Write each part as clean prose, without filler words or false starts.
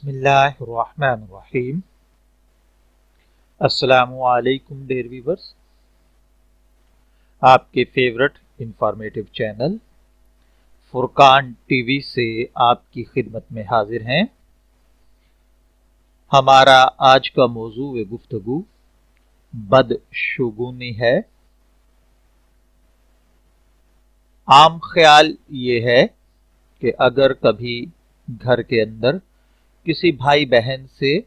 बिस्मिल्लाहिर्रहमानिर्रहीम। अस्सलामु अलैकुम डियर व्यूअर्स, आपके favourite informative channel Furqan TV से आपकी खिदमत में हाजिर हैं। हमारा आज का मौजू व गुफ्तगू बदशुगूनी है। आम ख्याल ये है कि अगर कभी घर के अंदर किसी भाई बहन से,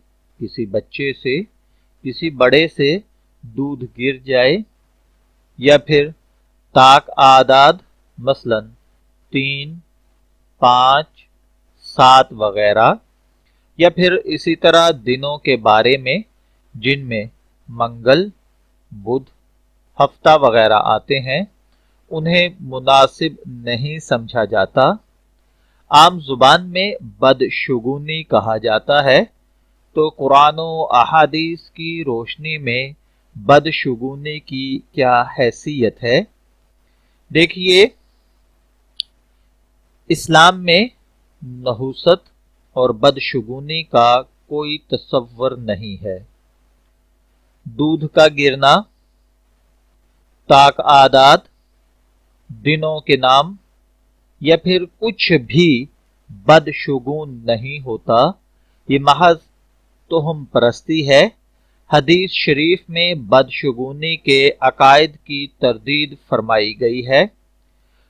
किसी बच्चे से, किसी बड़े से दूध गिर जाए या फिर ताक आदाद मसलन 3, 5, 7 वगैरह, या फिर इसी तरह दिनों के बारे में जिनमें मंगल, बुध, हफ्ता वगैरह आते हैं, उन्हें मुनासिब नहीं समझा जाता, आम जुबान में बदशुगूनी कहा जाता है। तो कुरान और अहादीस की रोशनी में बदशुगूनी की क्या हैसियत है? देखिए, इस्लाम में नहुसत और बदशुगूनी का कोई तसव्वुर नहीं है। दूध का गिरना, ताक आदाद, दिनों के नाम या फिर कुछ भी बदशुगून नहीं होता। ये महज तोहम परस्ती है। हदीस शरीफ में बदशुगूनी के अकायद की तरदीद फरमाई गई है।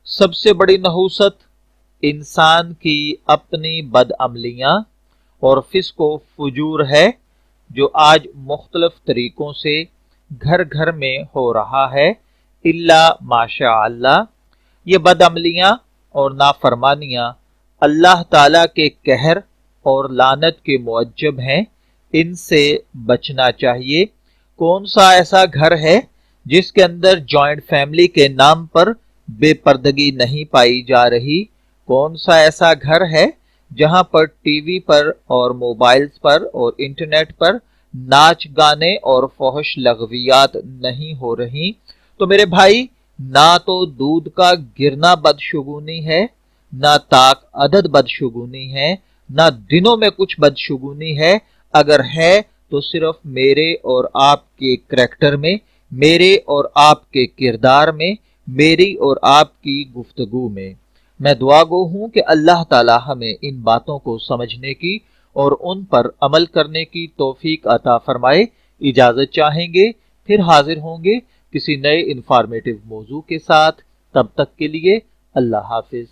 सबसे बड़ी नहुसत इंसान की अपनी बदअमलियां और फिस्को फुजूर है, जो आज मुख्तलिफ तरीकों से घर घर में हो रहा है। इल्ला माशा अल्लाह, ये बदअमलियां और नाफरमानियां अल्लाह ताला के कहर और लानत के मुअज्जब हैं। इनसे बचना चाहिए। कौन सा ऐसा घर है जिसके अंदर जॉइंट फैमिली के नाम पर बेपर्दगी नहीं पाई जा रही? कौन सा ऐसा घर है जहां पर टीवी पर और मोबाइल्स पर और इंटरनेट पर नाच गाने और फहश लगवियात नहीं हो रही? तो मेरे भाई, ना तो दूध का गिरना बदशुगूनी है, ना ताक अदद बदशुगूनी है, ना दिनों में कुछ बदशुगूनी है। अगर है तो सिर्फ मेरे और आपके करैक्टर में, मेरे और आपके किरदार में, मेरी और आपकी गुफ्तगू में। मैं दुआगो हूं कि अल्लाह ताला हमें इन बातों को समझने की और उन पर अमल करने की तौफीक अता फरमाए। इजाजत चाहेंगे, फिर हाजिर होंगे किसी नए इंफॉर्मेटिव मौजू के साथ। तब तक के लिए अल्लाह हाफिज।